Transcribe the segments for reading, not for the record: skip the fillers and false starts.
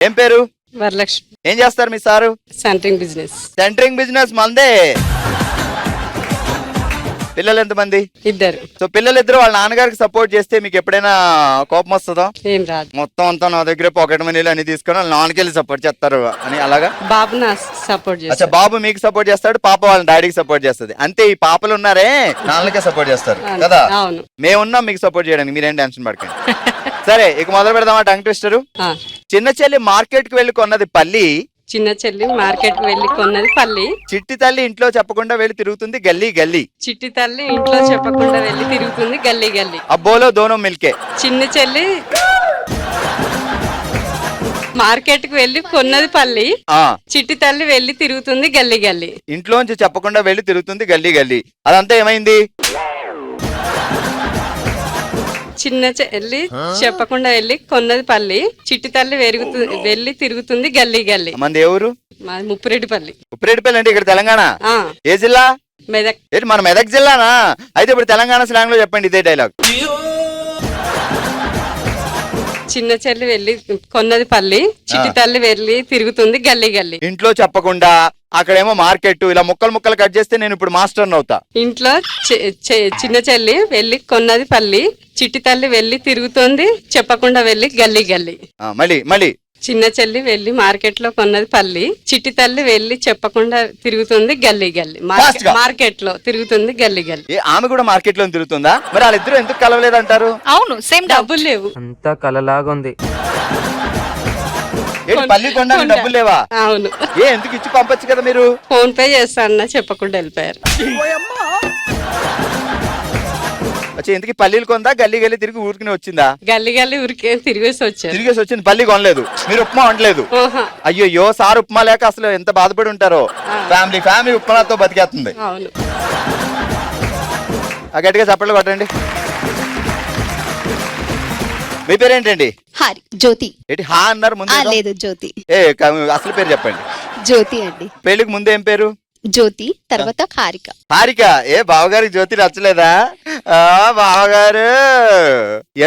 ఏం పేరు? వరలక్ష్మి. ఏం చేస్తారు మీ sir? Centering business. Centering business మందే. పిల్లలు ఎంతమంది? ఇద్దరు. సో పిల్లలిద్దరు వాళ్ళ నాన్నగారికి సపోర్ట్ చేస్తే మీకు ఎప్పుడైనా కోపం వస్తుందా? ఏం రాదు. మొత్తం అంతా నా దగ్గర పాకెట్ మనీలు అన్ని తీసుకొని వాళ్ళ నాన్నకెళ్ళి సపోర్ట్ చేస్తారు అని అలాగా? బాబు నా సపోర్ట్ అచ్చా, చేస్తాడు. బాబు మీకు సపోర్ట్ చేస్తాడు, పాప వాళ్ళ డాడీకి సపోర్ట్ చేస్తుంది. అంతే, ఈ పాపలు ఉన్నారే నాన్నకే సపోర్ట్ చేస్తారు కదా. అవును. మేమున్నాం మీకు సపోర్ట్ చేయడానికి, మీరేం టెన్షన్ పడకండి. సరే, ఇక మొదలు పెడదామా టంగ్ ట్విస్టర్. చిన్న చెల్లి మార్కెట్ కి వెళ్ళి కొన్నది పల్లి, చిన్న చెల్లి మార్కెట్ కి వెళ్లి కొన్నది పల్లి, చిట్టి తల్లి ఇంట్లో చెప్పకుండా వెళ్ళి తిరుగుతుంది గల్లీ గల్లీ. చిట్టి తల్లి ఇంట్లో చెప్పకుండా వెళ్లి తిరుగుతుంది గల్లీ గల్లీ. అబ్బోలో దోనో మిల్కే. చిన్న చెల్లి మార్కెట్ కు వెళ్లి కొన్నది పల్లి, చిట్టి తల్లి వెళ్లి తిరుగుతుంది గల్లీ గల్లీ. ఇంట్లోంచి చెప్పకుండా వెళ్ళి తిరుగుతుంది గల్లీ గల్లీ. అదంతా ఏమైంది? చిన్న చెల్లి చెప్పకుండా వెళ్లి కొన్నది పల్లి, చిట్టి తల్లి వెళ్లి తిరుగుతుంది గల్లీ గల్లీ. మంది ఎవరు? మాది ముప్పిరెడ్డిపల్లి. ముప్పిరెడ్డిపల్లి అంటే ఇక్కడ తెలంగాణ? ఏ జిల్లా? మెదక్. ఏంటి మన మెదక్ జిల్లానా? అయితే ఇప్పుడు తెలంగాణ స్లాంగ్ లో చెప్పండి ఇదే డైలాగ్. చిన్న చెల్లి వెళ్లి కొన్నది పల్లి, చిట్టి తల్లి వెళ్లి తిరుగుతుంది గల్లీ గల్లీ. ఇంట్లో చెప్పకుండా అక్కడేమో మార్కెట్, ఇలా ముక్కలు ముక్కలు కట్ చేస్తే నేను ఇప్పుడు మాస్టర్ అవుతా. ఇంట్లో చిన్న చెల్లి వెళ్లి కొన్నది పల్లి, చిట్టి తల్లి వెళ్లి తిరుగుతుంది చెప్పకుండా వెళ్లి గల్లీ గల్లీ. మళ్ళీ చిన్న చెల్లి వెళ్లి మార్కెట్ లో కొన్నది పల్లి, చిట్టి తల్లి వెళ్లి చెప్పకుండా తిరుగుతుంది గల్లీ గల్లీ. మార్కెట్ లో తిరుగుతుంది గల్లీ గల్లీ. ఆమె కూడా మార్కెట్ లో తిరుగుతుందా? మరి వాళ్ళిద్దరు ఎందుకు కలవలేదంటారు? అవును, సేమ్. డబ్బులు లేవు. అంతా కలలాగా ఉంది. పల్లి కొండ డబ్బులు లేవా? అవును. ఎందుకు ఇచ్చి పంపొచ్చు కదా మీరు. ఫోన్ పే చేస్తానన్నా చెప్పకుండా వెళ్ళిపోయారు. ఎందుకు పల్లీలు కొందా గల్లీ గల్లీ తిరిగి ఊరికి వచ్చిందా? గల్లీ గల్లీ ఊరికే తిరిగేసి వచ్చింది, పల్లి కొనలేదు. మీరు ఉప్మా వండలేదు. అయ్యో, సార్ ఉప్మా లేక అసలు ఎంత బాధపడి ఉంటారో. ఫ్యామిలీ ఉప్మాతో బతికేస్తుంది. అవును. గట్టిగా చప్పట్లు కొట్టండి. మీ పేరేంటండి? జ్యోతి. ఏంటి హా అన్నారు ముందు? లేదు, జ్యోతి. అసలు పేరు చెప్పండి. జ్యోతి అండి. పెళ్లికి ముందు ఏం పేరు? జ్యోతి, తర్వాత హారిక. హారిక. బావగారికి జ్యోతి నచ్చలేదా? బావగారు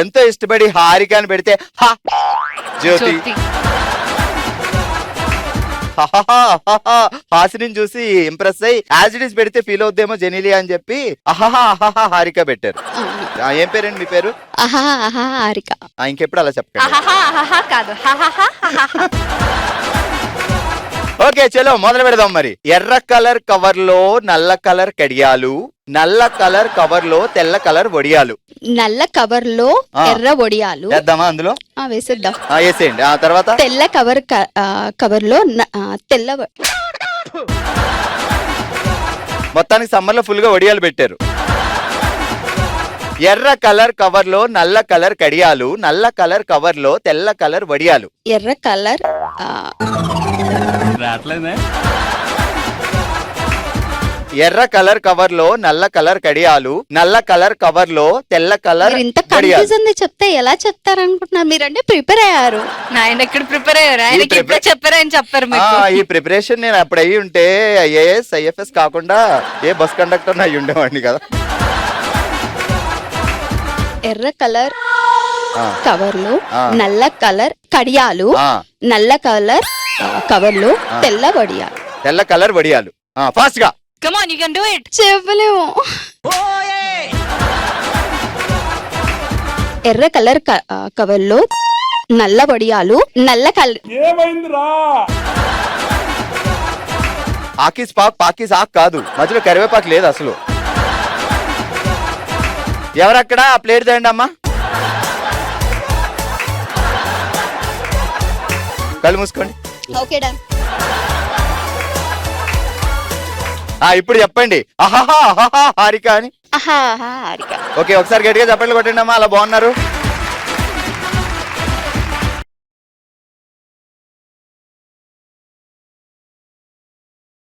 ఎంతో ఇష్టపడి హారిక అని పెడితే జ్యోతి. హాసిని చూసి ఇంప్రెస్ అయ్యి యాజిడీస్ పెడితే ఫీల్ అవుద్దేమో జెనీలియా అని చెప్పి హారిక పెట్టారు. ఏం పేరండి మీ పేరు? హారిక. ఇంకెప్పుడు అలా చెప్పండి. ఓకే, చలో మొదలు పెడదాం మరి. ఎర్ర కలర్ కవర్ లో నల్ల కలర్ కడియాలు, నల్ల కలర్ కవర్ లో తెల్ల కలర్ వడియాలు. నల్ల కవర్ లో ఎర్ర వడియాలు వేద్దామా? అందులో వేసేద్దాం. వేసేయండి. తర్వాత తెల్ల కవర్ లో తెల్ల. మొత్తానికి సమ్మర్ లో ఫుల్ గా వడియాలు పెట్టారు. ఎర్ర కలర్ కవర్ లో నల్ల కలర్ కడియాలు, నల్ల కలర్ కవర్ లో తెల్ల కలర్ వడియాలు. ఎర్ర కలర్ ఎర్ర కలర్ కవర్ లో నల్ల కలర్ కడియాలు, నల్ల కలర్ కవర్ లో తెల్ల కలర్. ఇంత కన్ఫ్యూజన్ చెప్తే ఎలా చెప్తారనుకుంటున్నారు? మీరంటే ప్రిపేర్ అయ్యారు. ఆయన ఎక్కడ ప్రిపేర్ అయ్యారు? ఆయనకి ఎప్పుడు చెప్పారని చెప్పారు. ఈ ప్రిపరేషన్ నేను అప్పుడు అయ్యి ఉంటే ఐఏఎస్ ఐఎఫ్ఎస్ కాకుండా బస్ కండక్టర్ అయ్యి ఉండేవాడిని కదా. ఎర్ర కలర్ కవర్ లో నల్ల కలర్ కడియాలు, నల్ల కలర్ కవర్ లో తెల్ల వడియాలు. తెల్ల కలర్ వడియాలు. ఫాస్ట్ గా. Come on, you can do it. చెప్పలేము. ఎర్ర కలర్ కవర్ లో నల్ల వడియాలు, నల్ల కలర్. ఏమైందిరా? ఆకీస్ పాక్ పాకీస్ ఆక్ కాదు, మధ్యలో కరివేపాకు లేదు అసలు. ఎవరక్కడ? ఆ ప్లేట్ తేండి అమ్మా. కళ్ళు మూసుకోండి. Okay done. ఇప్పుడు చెప్పండి హారిక అని. హారిక. ఓకే, ఒకసారి గట్టిగా చప్పట్లు కొట్టండి అమ్మా. అలా బాగున్నారు.